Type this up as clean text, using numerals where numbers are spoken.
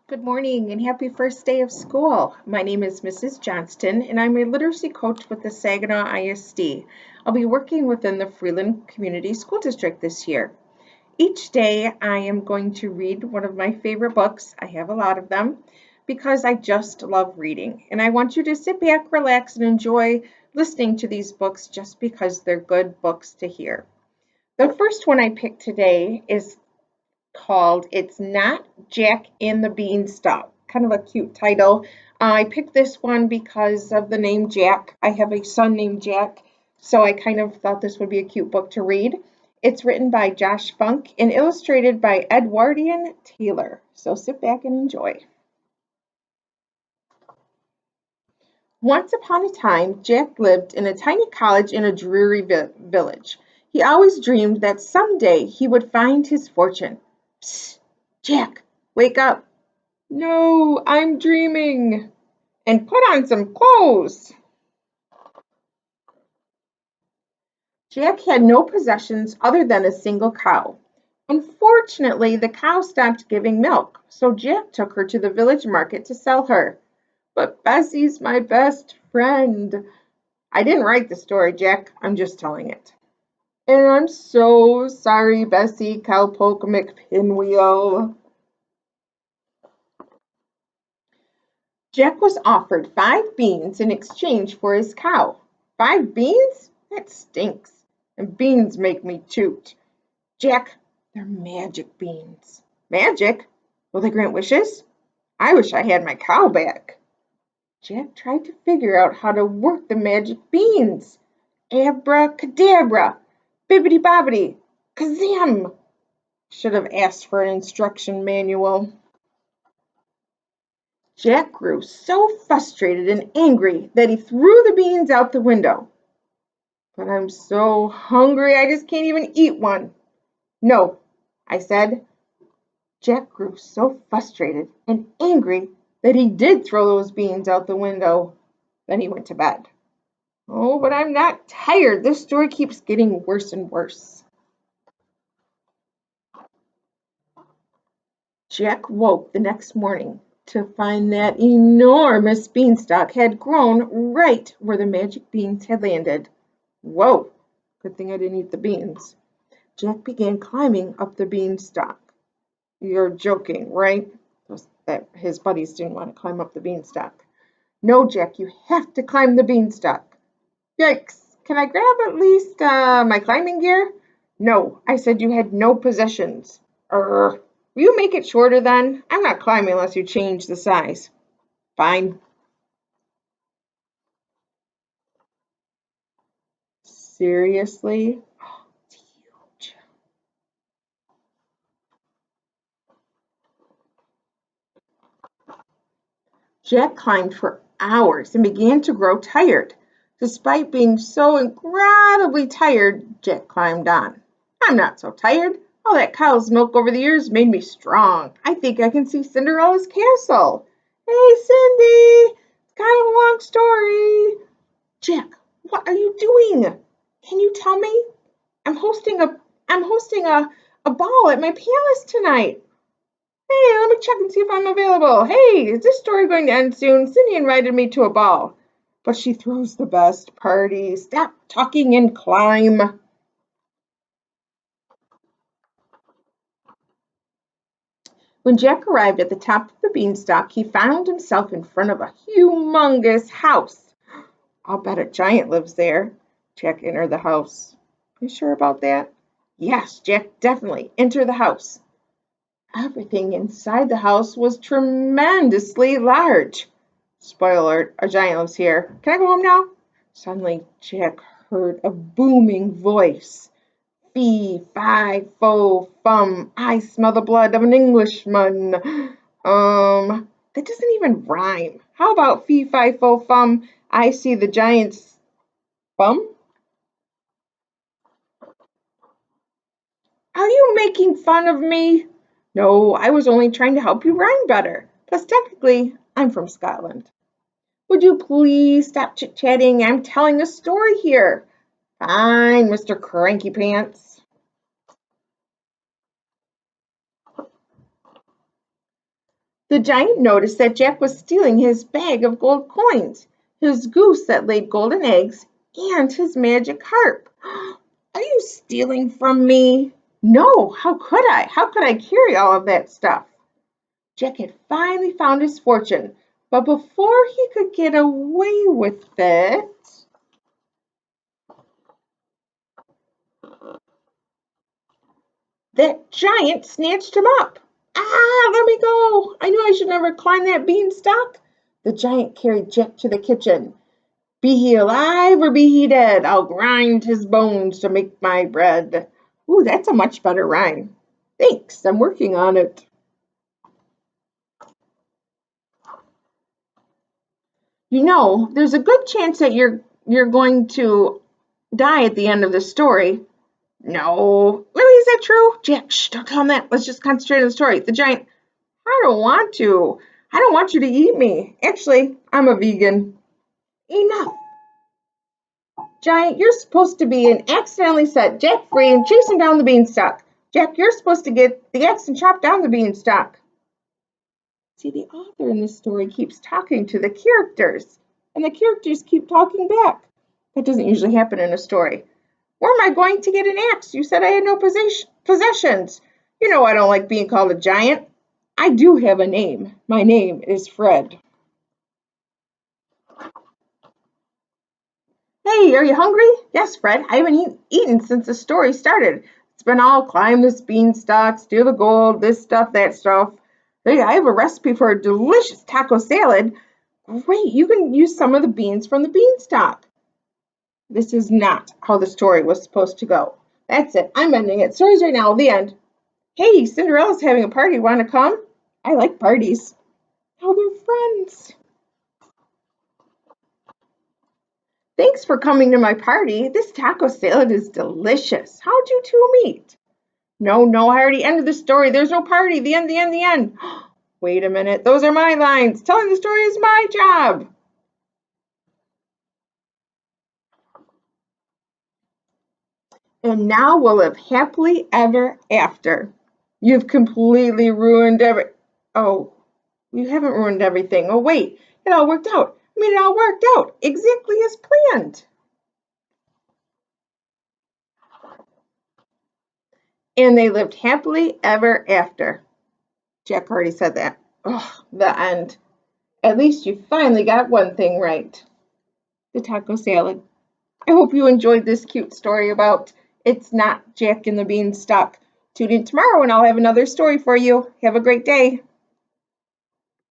Good morning and happy first day of school. My name is Mrs. Johnston and I'm a literacy coach with the Saginaw ISD. I'll be working within the Freeland Community School District this year. Each day I am going to read one of my favorite books. I have a lot of them because I just love reading. And I want you to sit back, relax, and enjoy listening to these books just because they're good books to hear. The first one I picked today is called It's Not Jack and the Beanstalk. Kind of a cute title. I picked this one because of the name Jack. I have a son named Jack, so I kind of thought this would be a cute book to read. It's written by Josh Funk and illustrated by Edwardian Taylor. So sit back and enjoy. Once upon a time, Jack lived in a tiny cottage in a dreary village. He always dreamed that someday he would find his fortune. Psst, Jack, wake up. No, I'm dreaming. And put on some clothes. Jack had no possessions other than a single cow. Unfortunately, the cow stopped giving milk, so Jack took her to the village market to sell her. But Bessie's my best friend. I didn't write the story, Jack. I'm just telling it. And I'm so sorry, Bessie Cowpoke McPinwheel. Jack was offered 5 beans in exchange for his cow. 5 beans? That stinks. And beans make me toot. Jack, they're magic beans. Magic? Will they grant wishes? I wish I had my cow back. Jack tried to figure out how to work the magic beans. Abracadabra, bibbidi bobbidi, kazam! Should have asked for an instruction manual. Jack grew so frustrated and angry that he threw the beans out the window. But I'm so hungry I just can't even eat one. No, I said. Jack grew so frustrated and angry that he did throw those beans out the window. Then he went to bed. Oh, but I'm not tired. This story keeps getting worse and worse. Jack woke the next morning to find that enormous beanstalk had grown right where the magic beans had landed. Whoa! Good thing I didn't eat the beans. Jack began climbing up the beanstalk. You're joking, right? That his buddies didn't want to climb up the beanstalk. No, Jack, you have to climb the beanstalk. Yikes! Can I grab at least my climbing gear? No, I said you had no possessions. Will you make it shorter then? I'm not climbing unless you change the size. Fine. Seriously? It's huge. Jack climbed for hours and began to grow tired. Despite being so incredibly tired, Jack climbed on. I'm not so tired. All that cow's milk over the years made me strong. I think I can see Cinderella's castle. Hey, Cindy! It's kind of a long story. Jack, what are you doing? Can you tell me? I'm hosting a I'm hosting a ball at my palace tonight. Hey, let me check and see if I'm available. Hey, is this story going to end soon? Cindy invited me to a ball. But she throws the best parties. Stop talking and climb. When Jack arrived at the top of the beanstalk, he found himself in front of a humongous house. I'll bet a giant lives there. Jack entered the house. You sure about that? Yes, Jack, definitely. Enter the house. Everything inside the house was tremendously large. Spoiler alert, a giant lives here. Can I go home now? Suddenly, Jack heard a booming voice. Fee, fi, fo, fum, I smell the blood of an Englishman. That doesn't even rhyme. How about fee, fi, fo, fum, I see the giant's bum? Are you making fun of me? No, I was only trying to help you rhyme better. Plus, technically, I'm from Scotland. Would you please stop chit-chatting? I'm telling a story here. Fine, Mr. Cranky Pants. The giant noticed that Jack was stealing his bag of gold coins, his goose that laid golden eggs, and his magic harp. Are you stealing from me? No, how could I? How could I carry all of that stuff? Jack had finally found his fortune, but before he could get away with it, that giant snatched him up. Ah, let me go. I knew I should never climb that beanstalk. The giant carried Jack to the kitchen. Be he alive or be he dead, I'll grind his bones to make my bread. Ooh, that's a much better rhyme. Thanks, I'm working on it. You know, there's a good chance that you're going to die at the end of the story. No. Really, is that true? Jack, shh, don't tell him that. Let's just concentrate on the story. The giant, I don't want to. I don't want you to eat me. Actually, I'm a vegan. Enough. Giant, you're supposed to be and accidentally set Jack free and chase him down the beanstalk. Jack, you're supposed to get the axe and chop down the beanstalk. See, the author in this story keeps talking to the characters, and the characters keep talking back. That doesn't usually happen in a story. Where am I going to get an axe? You said I had no possessions. You know I don't like being called a giant. I do have a name. My name is Fred. Hey, are you hungry? Yes, Fred. I haven't eaten since the story started. It's been all climb this beanstalk, steal the gold, this stuff, that stuff. Hey, I have a recipe for a delicious taco salad. Great, you can use some of the beans from the beanstalk. This is not how the story was supposed to go. That's it. I'm ending it. Stories right now. The end. Hey, Cinderella's having a party. Want to come? I like parties. Now they're friends. Thanks for coming to my party. This taco salad is delicious. How'd you two meet? No, no, I already ended the story. There's no party. The end, the end, the end. Wait a minute. Those are my lines. Telling the story is my job. And now we'll live happily ever after. You've completely ruined Oh, you haven't ruined everything. Oh, wait. It all worked out. I mean, it all worked out exactly as planned. And they lived happily ever after. Jack already said that. Oh, the end. At least you finally got one thing right. The taco salad. I hope you enjoyed this cute story about It's Not Jack and the Beanstalk. Tune in tomorrow and I'll have another story for you. Have a great day.